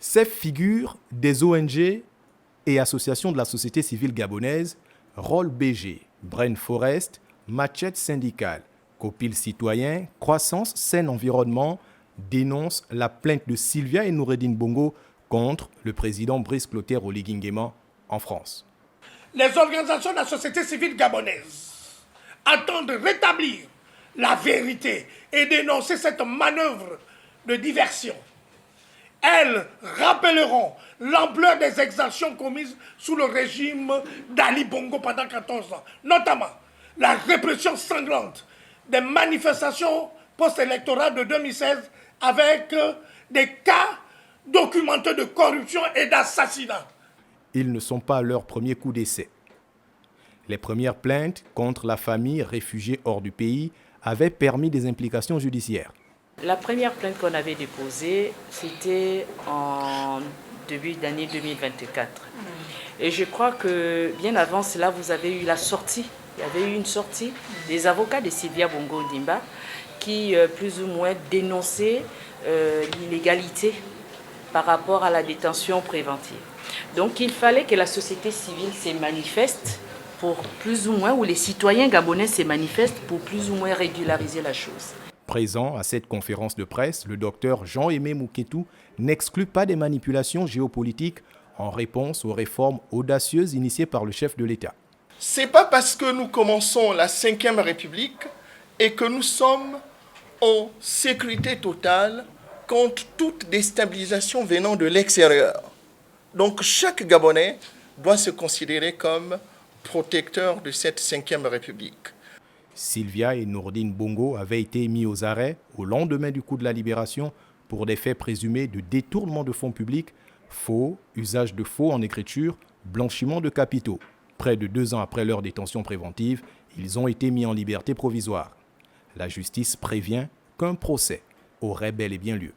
Ces figures des ONG et associations de la société civile gabonaise, Roll BG, Brain Forest, Machette syndicale, Copil citoyen, Croissance Saine Environnement, dénoncent la plainte de Sylvia et Noureddine Bongo contre le président Brice Clotaire Oligui Nguema en France. Les organisations de la société civile gabonaise attendent de rétablir la vérité et dénoncer cette manœuvre de diversion. Elles rappelleront l'ampleur des exactions commises sous le régime d'Ali Bongo pendant 14 ans, notamment la répression sanglante des manifestations post-électorales de 2016 avec des cas documentés de corruption et d'assassinat. Ils ne sont pas à leur premier coup d'essai. Les premières plaintes contre la famille réfugiée hors du pays avaient permis des implications judiciaires. La première plainte qu'on avait déposée, c'était en début d'année 2024. Et je crois que bien avant cela, vous avez eu la sortie. Il y avait eu une sortie des avocats de Sylvia Bongo Ondimba qui plus ou moins dénonçaient l'illégalité par rapport à la détention préventive. Donc il fallait que la société civile se manifeste pour plus ou moins, ou les citoyens gabonais se manifestent pour plus ou moins régulariser la chose. Présent à cette conférence de presse, le docteur Jean-Aimé Mouketou n'exclut pas des manipulations géopolitiques en réponse aux réformes audacieuses initiées par le chef de l'État. C'est pas parce que nous commençons la 5e République et que nous sommes en sécurité totale contre toute déstabilisation venant de l'extérieur. Donc chaque Gabonais doit se considérer comme protecteur de cette 5e République. Sylvia et Noureddine Bongo avaient été mis aux arrêts au lendemain du coup de la libération pour des faits présumés de détournement de fonds publics, faux, usage de faux en écriture, blanchiment de capitaux. Près de 2 ans après leur détention préventive, ils ont été mis en liberté provisoire. La justice prévient qu'un procès aurait bel et bien lieu.